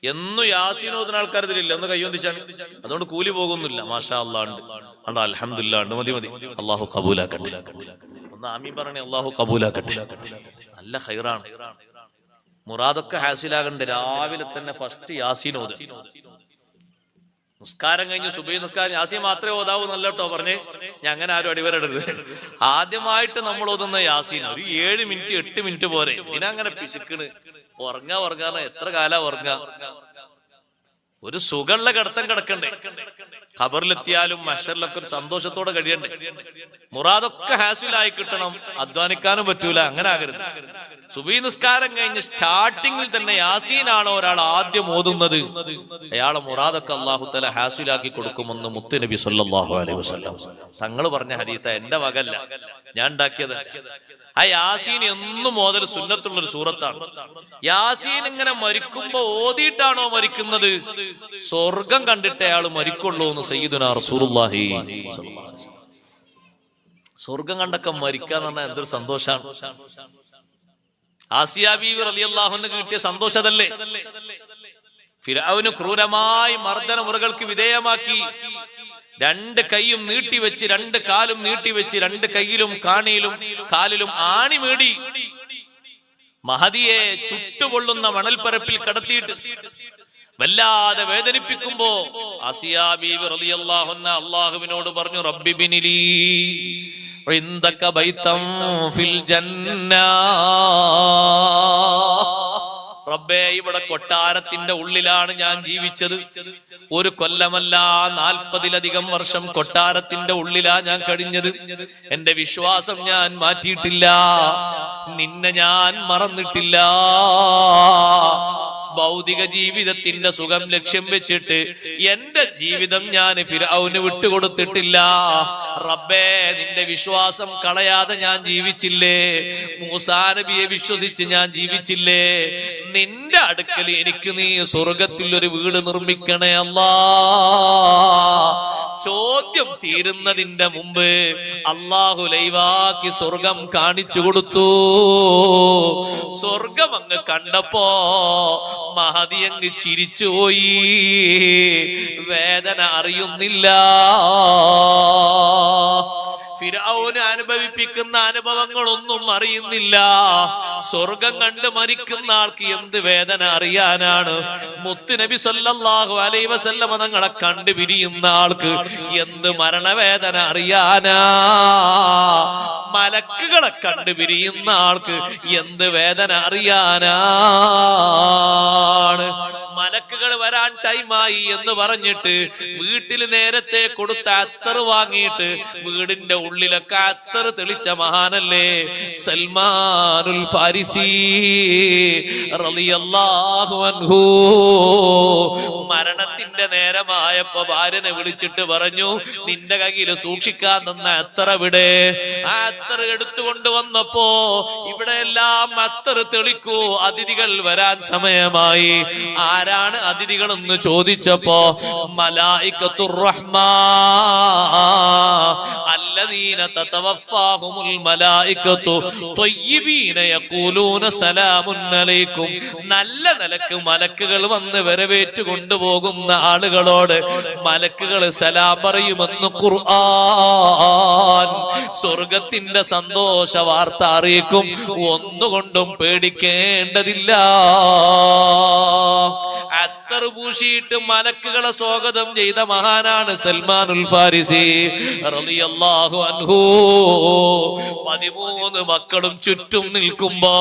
എന്നും യാസീൻ ഓതുന്ന ആൾക്കാർ ഇതിലില്ല. ഒന്ന് കയ്യൊന്നിച്ചാണ്, അതുകൊണ്ട് കൂലി പോകുന്നില്ല. മാഷാ അല്ലാഹ് ഉണ്ട്, അൽഹംദുലില്ലാഹ് ഉണ്ട്. മതി മതി, അള്ളാഹു കബൂലാക്കട്ടെ. ഒന്ന് ആമീൻ പറഞ്ഞേ, അള്ളാഹു കബൂലാക്കട്ടെ. നല്ല ഖൈറാണ്. മുറാദൊക്കെ ഹാസിലാകണ്ടേ. രാവിലെ തന്നെ ഫസ്റ്റ് യാസീൻ ഓത്. നിസ്കാരം കഴിഞ്ഞ് സുബഹി നിസ്കാരം യാസീൻ മാത്രമേ ഓതാവൂ നല്ലട്ടോ പറഞ്ഞേ. ഞാൻ അങ്ങനെ ആരും അടിവരടരുത്. ആദ്യമായിട്ട് നമ്മൾ ഓതുന്ന യാസീൻ ഒരു 7 മിനിറ്റ് 8 മിനിറ്റ് പോരെ. ഇതിനങ്ങനെ പിശുക്കണ്. ഉറങ്ങാന്ന് എത്ര കാലം ഉറങ്ങാ? ഒരു സുഖമുള്ള കിടത്തം കിടക്കണ്ടേ? ഖബറിലെത്തിയാലും മഹ്ശറിലൊക്കെ ഒരു സന്തോഷത്തോടെ കഴിയണ്ടേ? മുറാദൊക്കെ ഹാസിലായി കിട്ടണം. അധ്വാനിക്കാനും പറ്റൂല. അങ്ങനെ ആകരുത്. സുബഹി നിസ്കാരം കഴിഞ്ഞ് സ്റ്റാർട്ടിങ്ങിൽ തന്നെ യാസീനാണോ ഒരാൾ ആദ്യം ഓതുന്നത്, അയാളെ മുറാദൊക്കെ അല്ലാഹു തആല ഹാസിലാക്കി കൊടുക്കുമെന്ന് മുത്തുനബി സല്ലല്ലാഹു അലൈഹി വസല്ലം തങ്ങൾ പറഞ്ഞ ഹദീസ്. എന്റെ വകല്ല, ഞാൻ ഉണ്ടാക്കിയത്. ആ യാസീൻ എന്നും ഓതൽ സുന്നത്തുള്ളൊരു സൂറത്താണ്. യാസീൻ ഇങ്ങനെ മരിക്കുമ്പോ ഓതിയിട്ടാണോ മരിക്കുന്നത്? സ്വർഗം കണ്ടിട്ട് അയാൾ മരിക്കുള്ളൂ എന്ന് സയ്യിദുനാ റസൂലുള്ളാഹി സ്വല്ലല്ലാഹു അലൈഹി വസല്ലം. സ്വർഗം കണ്ടൊക്കെ മരിക്കാന്ന് പറഞ്ഞാൽ എന്തൊരു സന്തോഷാണ്. ആസിയ ബീവി റളിയല്ലാഹു അൻഹ കിട്ടിയ സന്തോഷതല്ലേ? ഫിർഔന് ക്രൂരമായി മർദ്ദന മുറകൾക്ക് വിധേയമാക്കി 2 കൈയും നീട്ടിവെച്ച് 2 കാലും നീട്ടിവെച്ച് 2 കൈയിലും കാണിയിലും കാലിലും ആണി മേടി മഹദിയെ ചുട്ടുകൊള്ളുന്ന മണൽപ്പരപ്പിൽ കടത്തിയിട്ട് വല്ലാതെ വേദനിപ്പിക്കുമ്പോ ആസിയ ബീവി റളിയല്ലാഹു അൻഹ അല്ലാഹുവിനോട് പറഞ്ഞു, റബ്ബി ബിനിലി ഇൻദക ബൈതൻ ഫിൽ ജന്ന. റബ്ബേ, ഇവിടെ കൊട്ടാരത്തിന്റെ ഉള്ളിലാണ് ഞാൻ ജീവിച്ചത്. ഒരു കൊല്ലമല്ല, 40-ലധികം വർഷം കൊട്ടാരത്തിന്റെ ഉള്ളിലാ ഞാൻ കഴിഞ്ഞത്. എന്റെ വിശ്വാസം ഞാൻ മാറ്റിയിട്ടില്ല. നിന്നെ ഞാൻ മറന്നിട്ടില്ല. ഭൗതിക ജീവിതത്തിന്റെ സുഖം ലക്ഷ്യം വെച്ചിട്ട് എന്റെ ജീവിതം ഞാൻ ഫിർഔന് വിട്ടുകൊടുത്തിട്ടില്ല. റബ്ബേ, നിന്റെ വിശ്വാസം കളയാതെ ഞാൻ ജീവിച്ചില്ലേ? മൂസാ നബിയെ വിശ്വസിച്ച് ഞാൻ ജീവിച്ചില്ലേ? നിന്റെ അടുക്കൽ എനിക്ക് നീ സ്വർഗത്തിൽ ഒരു വീട് നിർമ്മിക്കണേ അല്ലാ. ചോദ്യം തീരുന്നതിന്റെ മുമ്പ് അല്ലാഹു ലൈവാക്കി സ്വർഗം കാണിച്ചു കൊടുത്തു. സ്വർഗം അങ്ങ് കണ്ടപ്പോ മഹദി അങ്ങ് ചിരിച്ചുപോയി. വേദന അറിയുന്നില്ല. ഫിർഔന് അനുഭവിപ്പിക്കുന്ന അനുഭവങ്ങളൊന്നും അറിയുന്നില്ല. സ്വർഗം കണ്ട് മരിക്കുന്ന ആൾക്ക് എന്ത് വേദന അറിയാനാണ്? മുത്തുനബി സല്ലല്ലാഹു അലൈഹി വസല്ലം തങ്ങളെ കണ്ടു പിരിയുന്ന ആൾക്ക് എന്ത് മരണവേദന അറിയാനാ? മലക്കുകളെ കണ്ടു പിരിയുന്ന ആൾക്ക് എന്ത് വേദന അറിയാനാണ്? മലക്കുകൾ വരാൻ ടൈമായി എന്ന് പറഞ്ഞിട്ട് വീട്ടിൽ നേരത്തെ കൊടുത്ത അത്തർ വാങ്ങിയിട്ട് വീടിന്റെ ഉള്ളിലൊക്കെ അത്തർ തെളിച്ച മഹാനല്ലേ സൽമാനുൽ ഫാരിസി റളിയല്ലാഹു അൻഹു. മരണത്തിന്റെ നേരമായപ്പോ ഭാര്യനെ വിളിച്ചിട്ട് പറഞ്ഞു, നിന്റെ കയ്യിൽ സൂക്ഷിക്കാൻ തന്ന അത്തർ എവിടെ? ആ അത്തർ എടുത്തുകൊണ്ട് വന്നപ്പോ ഇവിടെ എല്ലാം അത്തർ തെളിക്കൂ, അതിഥികൾ വരാൻ സമയമായി. ആരാണ് അതിഥികൾ എന്ന് ചോദിച്ചപ്പോ മലായികത്തുർ റഹ്മാൻ അല്ലദീന തതവഫാഹുമുൽ മലായികത്തു ത്വയ്യിബീന യഖൂലൂന സലാമുൻ അലൈക്കും. നല്ല നിലക്ക് മലക്കുകൾ വന്ന് വരവേറ്റു കൊണ്ടുപോകുന്ന ആളുകളോട് മലക്കുകൾ സലാം പറയുമെന്ന് ഖുർആൻ. സ്വർഗത്തിന്റെ സന്തോഷ വാർത്ത അറിയിക്കും. ഒന്നുകൊണ്ടും പേടിക്കേണ്ടതില്ല. അത്തർ പൂശിയിട്ട് മലക്കുകളെ സ്വാഗതം ചെയ്ത മഹാനാണ് സൽമാനുൽ ഫാരിസി റളിയല്ലാഹു അൻഹു. 13 മക്കളും ചുറ്റും നിൽക്കുമ്പോ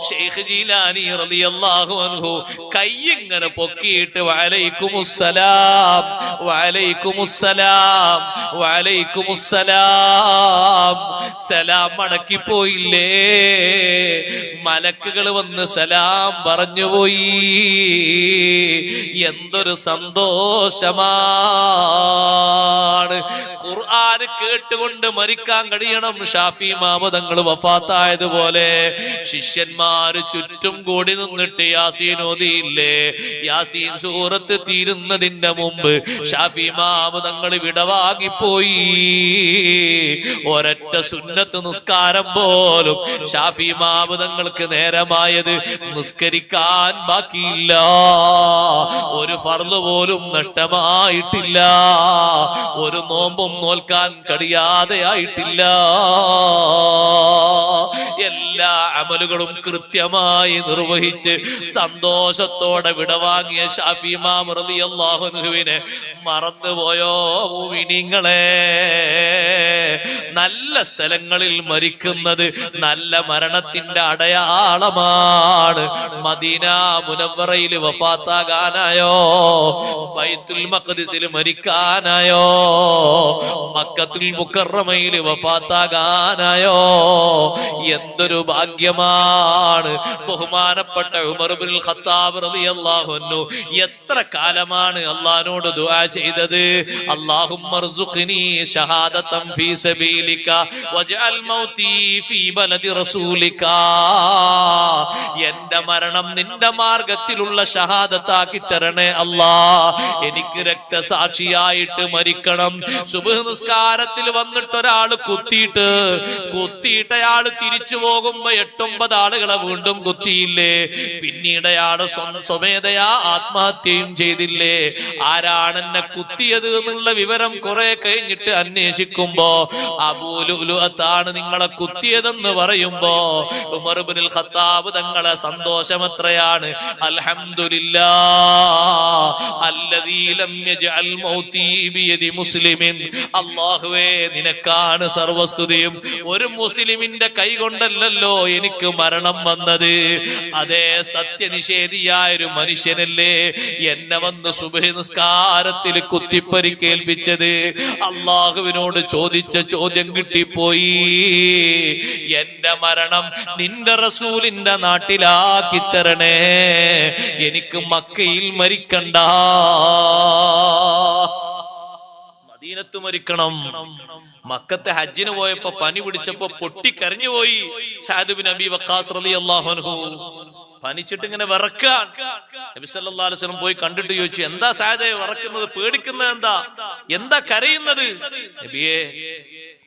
ശൈഖ് ജീലാനി റളിയല്ലാഹു അൻഹു കൈയിങ്ങനെ പൊക്കിയിട്ട് വഅലൈക്കുമുസ്സലാം വഅലൈക്കുമുസ്സലാം വഅലൈക്കുമുസ്സലാം സലാം മടക്കി പോയില്ലേ? മലക്കുകൾ വന്ന് സലാം പറഞ്ഞുപോയി. എന്തൊരു സന്തോഷമാണ്. ഖുർആൻ കേട്ടുകൊണ്ട് മരിക്കാൻ കഴിയണം. ഷാഫി ഇമാം തങ്ങൾ വഫാത്തായതുപോലെ ശിഷ്യന്മാര് ചുറ്റും കൂടി നിന്നിട്ട് യാസീൻ ഓതിയില്ലേ? യാസീൻ സൂറത്ത് തീരുന്നതിന്റെ മുമ്പ് ഷാഫി ഇമാം തങ്ങൾ വിടവാങ്ങിപ്പോയി. ഒരൊറ്റ സുന്നത്ത് നിസ്കാരം പോലും ഷാഫി ഇമാം തങ്ങൾക്ക് നേരമായത് നിസ്കരിക്കാൻ ബാക്കിയില്ല. ഒരു ഫർള് പോലും നഷ്ടമായിട്ടില്ല. ഒരു നോമ്പും നോൽക്കാൻ കഴിയാതെ ആയിട്ടില്ല. എല്ലാ അമലുകളും കൃത്യമായി നിർവഹിച്ച് സന്തോഷത്തോടെ വിടവാങ്ങിയ ഷാഫി ഇമാം റളിയല്ലാഹു അൻഹുവിനെ മറന്നുപോയോ മുഅ്മിനീങ്ങളെ? നല്ല സ്ഥലങ്ങളിൽ മരിക്കുന്നത് നല്ല മരണത്തിന്റെ അടയാളമാണ്. മദീന മുനവ്വറയിൽ വഫാത്താകാനായോ? ബൈത്തുൽ മഖ്ദിസിൽ മരിക്കാനായോ? മക്കത്തുൽ മുക്കറമയിൽ വഫാത്താകാനായോ? എന്തൊരു ഭാഗ്യമാണ്. ബഹുമാനപ്പെട്ട ഉമർ ഇബ്നുൽ ഖത്താബ് റളിയല്ലാഹു അൻഹു എത്ര കാലമാണ് അല്ലാഹുവോട് ദുആ ചെയ്തത്? അല്ലാഹുമ്മർസുഖ്നി ഷഹാദതൻ ഫീ സബീലിക വജ്അൽ മൗതി ഫീ ബലദി റസൂലിക. എന്റെ മരണം നിന്റെ മാർഗത്തിലുള്ള ഷഹാദത്താക്കി തരണേ അല്ലാഹ്. എനിക്ക് രക്തസാക്ഷിയായിട്ട് മരിക്കണം. സുബ്ഹ് നിസ്കാരത്തിൽ വന്നിട്ട് ഒരാൾ കുത്തിയിട്ട് അയാൾ തിരിച്ചു പോകുമ്പോ 8-9 ആളുകളെ വീണ്ടും കുത്തിയില്ലേ? പിന്നീട് അയാൾ സ്വമേധയാ ആത്മഹത്യയും ചെയ്തില്ലേ? ആരാണ് എന്നെ കുത്തിയത് എന്നുള്ള വിവരം കുറെ കഴിഞ്ഞിട്ട് അന്വേഷിക്കുമ്പോ അബൂ ലുഅ്ലുഅത്താണ് നിങ്ങളെ കുത്തിയതെന്ന് പറയുമ്പോ ഉമർ ഇബ്നുൽ ഖത്താബ് തങ്ങളെ സന്തോഷം എത്രയാണ്! അൽഹംദുലില്ലാഹ് അല്ലദീ ലം യജ്അൽ മൗതി ബിയദി മുസ്ലിമിൻ. അല്ലാഹുവേ, നിനക്കാണ് സർവസ്തുതിയും. ഒരു മുസ്ലിമിന്റെ കൈ കൊണ്ടല്ലല്ലോ എനിക്ക് മരണം വന്നത്. അതേ, സത്യനിഷേധിയായ ഒരു മനുഷ്യനല്ലേ എന്നെ വന്ന് സുബ്ഹി നിസ്കാരത്തിൽ കുത്തിപ്പരിക്കേൽപ്പിച്ചത്. അള്ളാഹുവിനോട് ചോദിച്ച ചോദ്യം കിട്ടിപ്പോയി. എന്റെ മരണം നിന്റെ റസൂലിന്റെ നാട്ടിലാക്കി തരണേ. എനിക്ക് മക്കയിൽ മരിക്കണ്ട, മദീനത്ത് മരിക്കണം. മക്കത്തെ ഹജ്ജിന് പോയപ്പോ പനി പിടിച്ചപ്പോ പൊട്ടിക്കരഞ്ഞു പോയി സഅദ് ഇബ്നു അബീ വഖാസ് റളിയല്ലാഹു അൻഹു. പനിച്ചിട്ട് ഇങ്ങനെ വിറക്കാൻ നബി സല്ലല്ലാഹു അലൈഹി വസല്ലം പോയി കണ്ടിട്ട് ചോദിച്ചു, എന്താ സഅദേ വിറക്കുന്നത്? പേടിക്കുന്നത് എന്താ കരയുന്നത്? നബിയേ,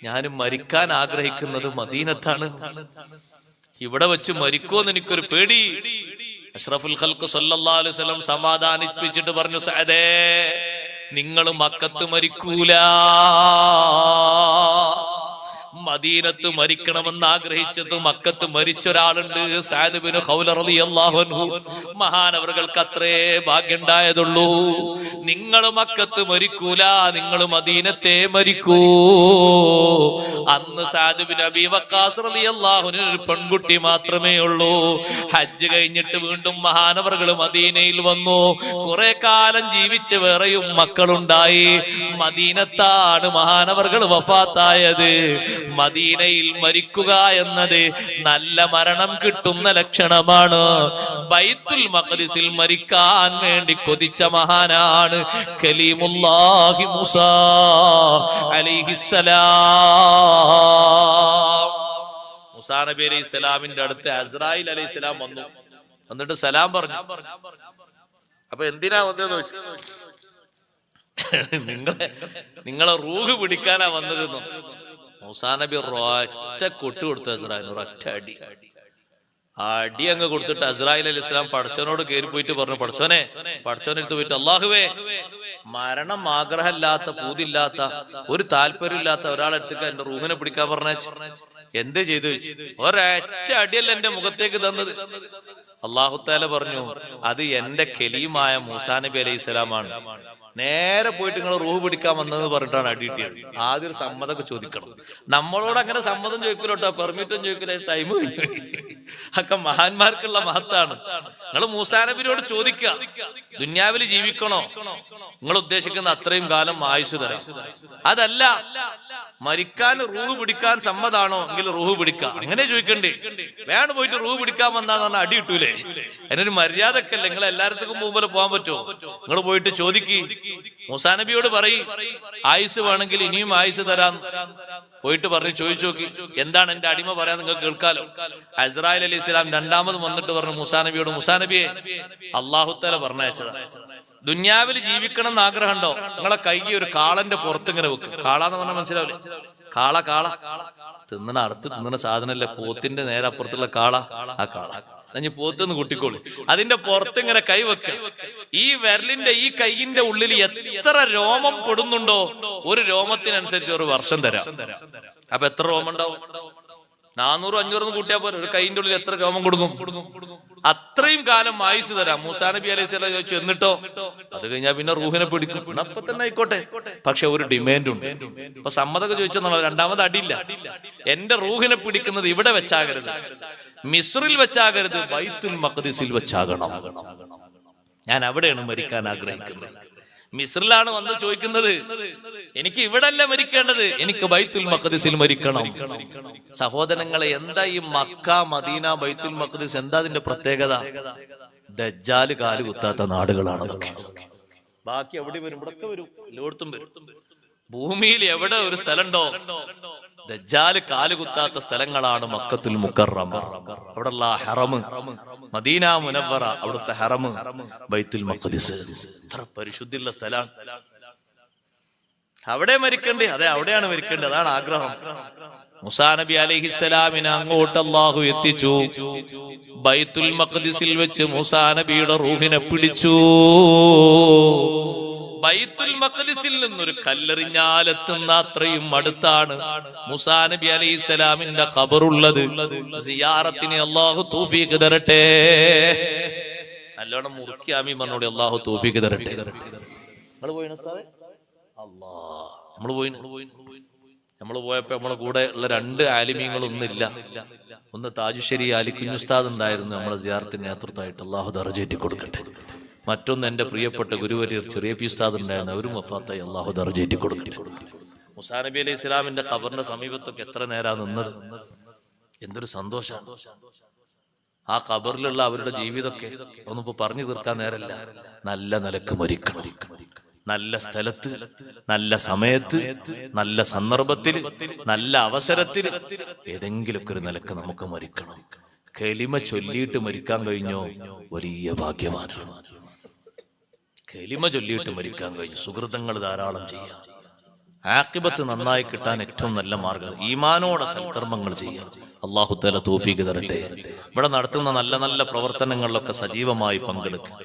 ഞാനും മരിക്കാൻ ആഗ്രഹിക്കുന്നത് മദീനത്താണ്. ഇവിടെ വെച്ച് മരിക്കുമെന്ന് എനിക്കൊരു പേടി. അഷ്റഫുൽ ഖൽഖ് സല്ലല്ലാഹു അലൈഹി വസല്ലം സമാധാനിപ്പിച്ചിട്ട് പറഞ്ഞു, സഅദേ, നിങ്ങൾ മക്കത്ത് മരിക്കൂല, മദീനത്ത് മരിക്കണമെന്ന് ആഗ്രഹിച്ചത് മക്കത്ത് മരിച്ച ഒരാളുണ്ട്, സഅദ് ഇബ്നു ഖൗല റളിയല്ലാഹു അൻഹു. മഹാനവറുകൾക്ക് അത്രേ ഭാഗ്യമുണ്ടായതുള്ളൂ. നിങ്ങൾ മക്കത്ത് മരിക്കൂല, നിങ്ങൾ മദീനത്തെ മരിക്കൂ. അന്ന് സഅദ് ഇബ്നു അബീ വഖാസ് റളിയല്ലാഹു അൻഹു ഒരു പെൺകുട്ടി മാത്രമേ ഉള്ളൂ. ഹജ്ജ് കഴിഞ്ഞിട്ട് വീണ്ടും മഹാനവറുകൾ മദീനയിൽ വന്നു. കുറെ കാലം ജീവിച്ച് വേറെയും മക്കളുണ്ടായി. മദീനത്താണ് മഹാനവറുകൾ വഫാത്തായത്. മദീനയിൽ മരിക്കുക എന്നത് നല്ല മരണം കിട്ടുന്ന ലക്ഷണമാണ്. ബൈത്തുൽ മഖ്ദിസിൽ മരിക്കാൻ വേണ്ടി കൊതിച്ച മഹാനാണ് കലീമുല്ലാഹി മൂസാ അലൈഹിസ്സലാം. മൂസാ നബി അലൈഹിസ്സലാമിന്റെ അടുത്ത് അസ്രായിൽ അലൈഹിസ്സലാം വന്നു. എന്നിട്ട് സലാം പറഞ്ഞു. അപ്പൊ എന്തിനാ വന്നതെന്ന് ചോദിച്ചു. നിങ്ങളെ റൂഹ് പിടിക്കാനാ വന്നതെന്നോ. മൂസാ നബി ഒറ്റ കൊട്ടു കൊടുത്തു അസ്രായിലിന്, ഒരൊറ്റ അടി അങ്ങ് കൊടുത്തിട്ട് അസ്രായിൽ അലൈഹി സ്വലാം പടച്ചവനോട് കയറി പോയിട്ട് പറഞ്ഞു, പടച്ചവനെടുത്ത് പോയിട്ട്, അള്ളാഹുവേ, മരണം ആഗ്രഹമില്ലാത്ത, പൂതില്ലാത്ത, ഒരു താല്പര്യമില്ലാത്ത ഒരാളെടുത്തേക്ക് എന്റെ റൂഹിനെ പിടിക്കാൻ പറഞ്ഞ എന്ത് ചെയ്തു? ഒരൊറ്റ അടിയല്ല എന്റെ മുഖത്തേക്ക് തന്നത്. അള്ളാഹു തആല പറഞ്ഞു, അത് എന്റെ കലീമായ മൂസാ നബി അലൈഹി സ്വലാമാണ്. നേരെ പോയിട്ട് നിങ്ങൾ റൂഹ് പിടിക്കാൻ വന്നതെന്ന് പറഞ്ഞിട്ടാണ് അടിയിട്ടിയത്. ആദ്യം ഒരു സമ്മതമൊക്കെ ചോദിക്കണം. നമ്മളോട് അങ്ങനെ സമ്മതം ചോദിക്കലോട്ടോ, പെർമിറ്റും ചോദിക്കലോ, ടൈം ഒക്കെ മഹാന്മാർക്കുള്ള മഹത്താണ്. നിങ്ങൾ മൂസാ നബിയോട് ചോദിക്കുക, ദുന്യാവിൽ ജീവിക്കണോ? നിങ്ങൾ ഉദ്ദേശിക്കുന്ന അത്രയും കാലം ആയുസ് തരാം. അതല്ല, മരിക്കാൻ റൂഹ് പിടിക്കാൻ സമ്മതാണോ എങ്കിൽ റൂഹ് പിടിക്കാം. അങ്ങനെ ചോദിക്കണ്ടേ? വേണം പോയിട്ട് റൂഹ് പിടിക്കാൻ വന്നാന്ന് പറഞ്ഞാൽ അടി കിട്ടൂലേ? അതിനൊരു മര്യാദക്കല്ലേ? നിങ്ങൾ എല്ലായിടത്തേക്കും മുമ്പിൽ പോകാൻ പറ്റുമോ? നിങ്ങൾ പോയിട്ട് ചോദിക്ക്, മൂസാ നബിയോട് പറയും ആയുസ് വേണമെങ്കിൽ ഇനിയും ആയുസ് തരാം. പോയിട്ട് പറഞ്ഞു ചോദിച്ചു നോക്കി, എന്താണ് എന്റെ അടിമ പറയാൻ നിങ്ങൾക്ക് കേൾക്കാലോ. ഇസ്രായേൽ അലൈഹി സ്വലാം രണ്ടാമത് വന്നിട്ട് പറഞ്ഞു മൂസാ നബിയോട്, മൂസാ നബിയെ അല്ലാഹു തആല പറഞ്ഞയച്ചതാ, ദുന്യാവിൽ ജീവിക്കണം എന്ന് ആഗ്രഹമുണ്ടോ? നിങ്ങളെ കൈ ഒരു കാളന്റെ പുറത്തിങ്ങനെ വെക്കും. കാളാന്ന് പറഞ്ഞാൽ മനസ്സിലാവില്ലേ? കാള കാള തിന്നണ അടുത്ത് തിന്നണ സാധനല്ലേ, പോത്തിന്റെ നേരെ അപ്പുറത്തുള്ള കാള. ആ കാള അഞ്ഞ് പോത്തൊന്ന് കൂട്ടിക്കോളൂ. അതിന്റെ പുറത്തിങ്ങനെ കൈ വെക്കുക. ഈ വിരലിന്റെ ഈ കൈയിന്റെ ഉള്ളിൽ എത്ര രോമം പെടുന്നുണ്ടോ ഒരു രോമത്തിനനുസരിച്ച് ഒരു വർഷം തരാം. അപ്പൊ എത്ര രോമം ഉണ്ടാവും? 400-500 കൂട്ടിയാൽ പോലെ ഒരു കൈയിന്റെ ഉള്ളിൽ എത്ര രോമം കൊടുക്കും? അത്രയും കാലം ആയുസ് തരാം. മൂസാ നബി അലൈഹി സ്വലാം ചോദിച്ചു, എന്നിട്ടോ? അത് കഴിഞ്ഞാൽ പിന്നെ റൂഹിനെ പിടിക്കും. അപ്പൊ തന്നെ ആയിക്കോട്ടെ, പക്ഷെ ഒരു ഡിമാൻഡ് ഉണ്ട്. ഇപ്പൊ സമ്മതൊക്കെ ചോദിച്ചെന്നുള്ള രണ്ടാമത് അടിയില്ല. എന്റെ റൂഹിനെ പിടിക്കുന്നത് ഇവിടെ വെച്ചാകരുത്, മിസ്റിൽ വെച്ചാകരുത്, ബൈത്തുൽ മഖ്ദിസിൽ വെച്ചാകണം. ഞാൻ അവിടെയാണ് മരിക്കാൻ ആഗ്രഹിക്കുന്നത്. മിസ്റിലാണ് വന്ന് ചോദിക്കുന്നത്, എനിക്ക് ഇവിടെ അല്ല മരിക്കേണ്ടത്, എനിക്ക് ബൈത്തുൽ മഖ്ദിസിൽ മരിക്കണം. സഹോദരങ്ങളെ, എന്താ ഈ മക്ക, മദീന, ബൈത്തുൽ മഖ്ദിസ്, എന്താ അതിന്റെ പ്രത്യേകത? ദജ്ജാല് കാല് കുത്താത്ത നാടുകളാണ് അതൊക്കെ. ബാക്കി എവിടെ വരും? ഇവിടെ വരും, എല്ലായിടത്തും വരും. ഭൂമിയിൽ എവിടെ ഒരു സ്ഥലമുണ്ടോ ദജ്ജാല് കാല് കുത്താത്ത സ്ഥലങ്ങളാണ് മക്കത്തുൽ മുക്കറമ, അവിടെയുള്ള ഹറം, മദീന മുനവ്വറ അവിടുത്തെ ഹറം, ബൈത്തുൽ മഖ്ദിസ്. എത്ര പരിശുദ്ധിയുള്ള സ്ഥലമാണ്. അവിടെ മരിക്കണ്ടേ? അതെ, അവിടെയാണ് മരിക്കേണ്ടത്. അതാണ് ആഗ്രഹം. മൂസാ നബി അലൈഹിസ്സലാമിനെ അങ്ങോട്ട് അല്ലാഹു എത്തിച്ചു. ബൈത്തുൽ മഖ്ദിസിൽ വെച്ച് മൂസാ നബിയുടെ റൂഹിനെ പിടിച്ചു. ബൈത്തുൽ മഖ്ദിസിൽ നിന്നൊരു കല്ലെറിഞ്ഞാലെത്തുന്ന അത്രയും അടുത്താണ് മൂസാ നബി അലൈഹിസ്സലാമിന്റെ ഖബറുള്ളത്. സിയാറത്തിന് അല്ലാഹു തൗഫീഖ് തരട്ടെ. നല്ലോണം മുറുക്കി ആമീൻ പറഞ്ഞോളി, അല്ലാഹു തൗഫീഖ് തരട്ടെ. നമ്മൾ പോയിന ഉസ്താദേ? അല്ലാഹ്, നമ്മൾ പോയപ്പോ നമ്മളെ കൂടെ ഉള്ള 2 ആലിമീങ്ങളൊന്നില്ല. ഒന്ന് താജുശ്ശേരി അലി കുഞ്ഞുസ്താദ് ഉണ്ടായിരുന്നു നമ്മളെ സിയാറത്തിന് നേതൃത്വമായിട്ട്, അല്ലാഹു ദർജയേറ്റി കൊടുക്കട്ടെ. മറ്റൊന്ന് എന്റെ പ്രിയപ്പെട്ട ഗുരുവര്യർ ചെറിയ പി ഉസ്താദ് ഉണ്ടായിരുന്നു, അവരും വഫാത്തായി, അല്ലാഹു ദർജയേറ്റി കൊടുക്കട്ടെ. മൂസാ നബി അലൈഹി സ്വലാമിന്റെ ഖബറിന്റെ സമീപത്തൊക്കെ എത്ര നേരാ നിന്നത്. എന്തൊരു സന്തോഷമാണ്. ആ ഖബറിലുള്ള അവരുടെ ജീവിതമൊക്കെ ഒന്നിപ്പോ പറഞ്ഞു തീർക്കാൻ നേരല്ല. നല്ല നിലക്ക് മരിക്കണം, നല്ല സ്ഥലത്ത്, നല്ല സമയത്ത്, നല്ല സന്ദർഭത്തിൽ, നല്ല അവസരത്തിൽ, ഏതെങ്കിലുമൊക്കെ ഒരു നിലക്ക് നമുക്ക് മരിക്കണം. കലിമ ചൊല്ലിയിട്ട് മരിക്കാൻ കഴിഞ്ഞോ വലിയ ഭാഗ്യവാനാണ്. കലിമ ചൊല്ലിയിട്ട് മരിക്കാൻ കഴിഞ്ഞു. സുഹൃതങ്ങൾ ധാരാളം ചെയ്യാം. ആഖിബത്ത് നന്നായി കിട്ടാൻ ഏറ്റവും നല്ല മാർഗം ഈമാനോടെ സൽക്കർമ്മങ്ങൾ ചെയ്യാം. അല്ലാഹു തആല തൗഫീഖ് തരട്ടെ. ഇവിടെ നടത്തുന്ന നല്ല നല്ല പ്രവർത്തനങ്ങളിലൊക്കെ സജീവമായി പങ്കെടുക്കുക.